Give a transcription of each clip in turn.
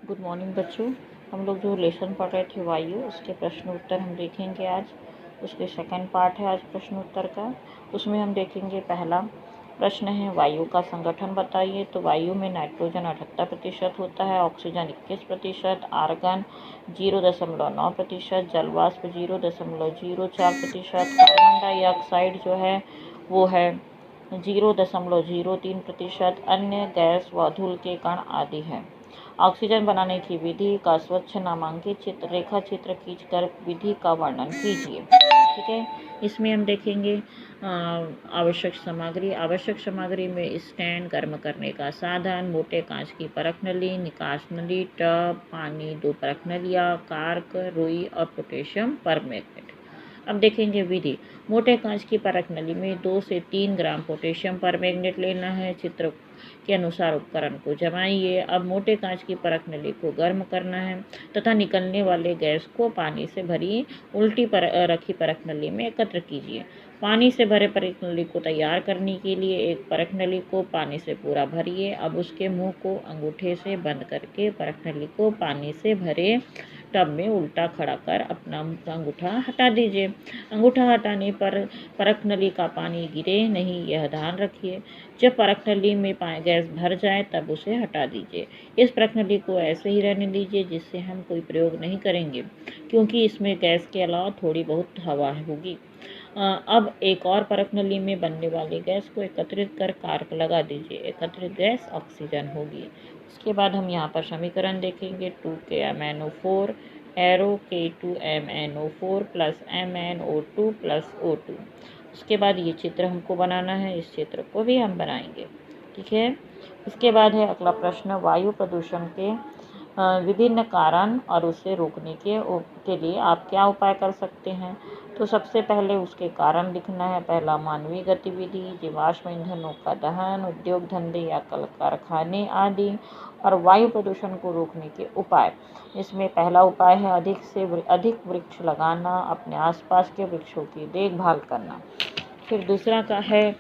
Good morning बच्चों। हम लोग जो लेसन पढ़ रहे थे वायु, उसके प्रश्न उत्तर हम देखेंगे आज। उसके सेकंड पार्ट है आज प्रश्न उत्तर का। उसमें हम देखेंगे पहला प्रश्न है वायु का संगठन बताइए। तो वायु में नाइट्रोजन 78% होता है, ऑक्सीजन 21%, आर्गन 0.9%, जलवाष्प 0.04%, कार्बन डाइऑक्साइड जो है वो है 0.03%, अन्य गैस व धूल के कण आदि है। ऑक्सीजन बनाने की विधि का स्वच्छ नामांकित रेखा चित्र खींचकर विधि का वर्णन कीजिए। ठीक है, इसमें हम देखेंगे आवश्यक सामग्री। आवश्यक सामग्री में स्टैंड, गर्म करने का साधन, मोटे कांच की परख नली, निकास नली, टब, पानी, 2 परख नलियाँ, कार्क, रुई और पोटेशियम परमैंगनेट। अब देखेंगे विधि। मोटे कांच की परख नली में 2 से 3 ग्राम पोटेशियम परमैंगनेट लेना है। चित्र के अनुसार उपकरण को जमाइए। अब मोटे कांच की परख नली को गर्म करना है तथा निकलने वाले गैस को पानी से भरी उल्टी रखी परख नली में एकत्र कीजिए। पानी से भरे परख नली को तैयार करने के लिए एक परख नली को पानी से पूरा भरिए। अब उसके मुंह को अंगूठे से बंद करके परख नली को पानी से भरे टब में उल्टा खड़ा कर अपना अंगूठा हटा दीजिए। अंगूठा हटाने पर परख नली का पानी गिरे नहीं, यह ध्यान रखिए। जब परख नली में गैस भर जाए तब उसे हटा दीजिए। इस परख नली को ऐसे ही रहने दीजिए, जिससे हम कोई प्रयोग नहीं करेंगे, क्योंकि इसमें गैस के अलावा थोड़ी बहुत हवा होगी। अब एक और परख नली में बनने वाली गैस को एकत्रित कर कार्क लगा दीजिए। एकत्रित गैस ऑक्सीजन होगी। उसके बाद हम यहाँ पर समीकरण देखेंगे। 2KMnO4 arrow K2MnO4 plus MnO2 plus O2। उसके बाद ये चित्र हमको बनाना है, इस चित्र को भी हम बनाएंगे। ठीक है, इसके बाद है अगला प्रश्न, वायु प्रदूषण के विभिन्न कारण और उसे रोकने के लिए आप क्या उपाय कर सकते हैं। तो सबसे पहले उसके कारण लिखना है। पहला, मानवीय गतिविधि, जीवाश्म ईंधनों का दहन, उद्योग धंधे या कल कारखाने आदि, और वायु प्रदूषण को रोकने के उपाय। इसमें पहला उपाय है अधिक से अधिक वृक्ष लगाना, अपने आसपास के वृक्षों की देखभाल करना। फिर दूसरा का है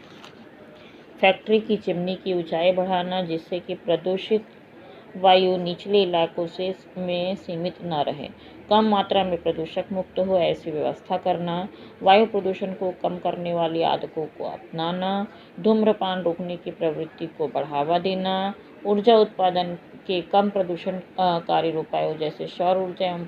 फैक्ट्री की चिमनी की ऊंचाई बढ़ाना, जिससे कि प्रदूषित वायु निचले इलाकों में सीमित न रहे। कम मात्रा में प्रदूषक मुक्त हो, ऐसी व्यवस्था करना। वायु प्रदूषण को कम करने वाली आदतों को अपनाना। धूम्रपान रोकने की प्रवृत्ति को बढ़ावा देना। ऊर्जा उत्पादन के कम प्रदूषणकारी उपायों जैसे सौर ऊर्जा एवं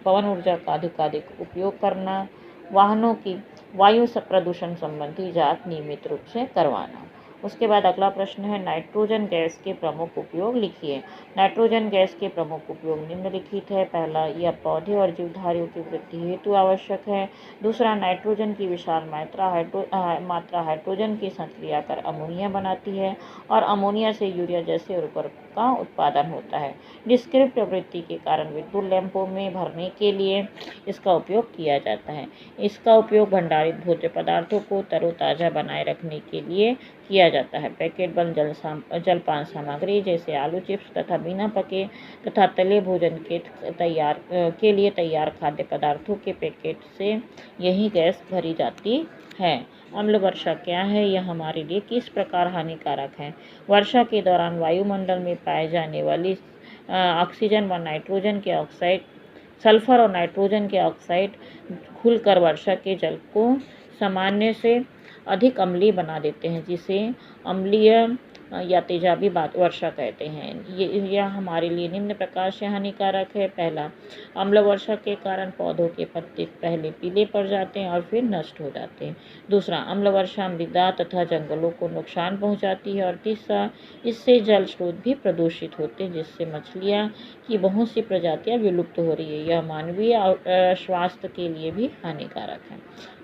पवन ऊर्जा का अधिकाधिक उपयोग करना। वाहनों की वायु प्रदूषण संबंधी जांच नियमित रूप से करवाना। उसके बाद अगला प्रश्न है, नाइट्रोजन गैस के प्रमुख उपयोग लिखिए। नाइट्रोजन गैस के प्रमुख उपयोग निम्नलिखित है। पहला, यह पौधे और जीवधारियों की वृद्धि हेतु आवश्यक है। दूसरा, नाइट्रोजन की विशाल मात्रा हाइड्रोजन की संक्रिया कर अमोनिया बनाती है और अमोनिया से यूरिया जैसे उर्वरक का उत्पादन होता है। निष्क्रिय प्रवृत्ति के कारण विद्युत लैंपों में भरने के लिए इसका उपयोग किया जाता है। इसका उपयोग भंडारित भोज्य पदार्थों को तरोताज़ा बनाए रखने के लिए किया जाता है। पैकेट बंद जलपान सामग्री जैसे आलू चिप्स तथा बिना पके तथा तले भोजन के लिए तैयार खाद्य पदार्थों के पैकेट से यही गैस भरी जाती है। अम्ल वर्षा क्या है, यह हमारे लिए किस प्रकार हानिकारक है। वर्षा के दौरान वायुमंडल में पाए जाने वाली ऑक्सीजन व नाइट्रोजन के ऑक्साइड, सल्फर और नाइट्रोजन के ऑक्साइड खुलकर वर्षा के जल को सामान्य से अधिक अम्लीय बना देते हैं, जिसे अम्लीय या तेजाबी वर्षा कहते हैं। यह हमारे लिए निम्न प्रकार से हानिकारक है। पहला, अम्ल वर्षा के कारण पौधों के पत्ते पहले पीले पड़ जाते हैं और फिर नष्ट हो जाते हैं। दूसरा, अम्ल वर्षा मृदा तथा जंगलों को नुकसान पहुंचाती है। और तीसरा, इससे जल स्रोत भी प्रदूषित होते हैं, जिससे मछलियाँ की बहुत सी प्रजातियाँ विलुप्त हो रही है। यह मानवीय स्वास्थ्य के लिए भी हानिकारक है।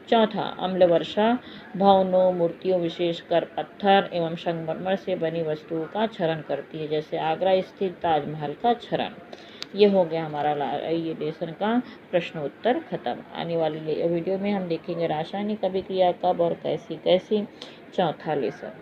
चौथा, अम्ल वर्षा भवनों, मूर्तियों, विशेषकर पत्थर एवं संगमरमर से बनी वस्तुओं का क्षरण करती है, जैसे आगरा स्थित ताजमहल का क्षरण। ये हो गया हमारा ये लेसन का प्रश्न उत्तर खत्म। आने वाली वीडियो में हम देखेंगे रासायनिक अभिक्रिया कब और कैसी कैसी, चौथा लेसन।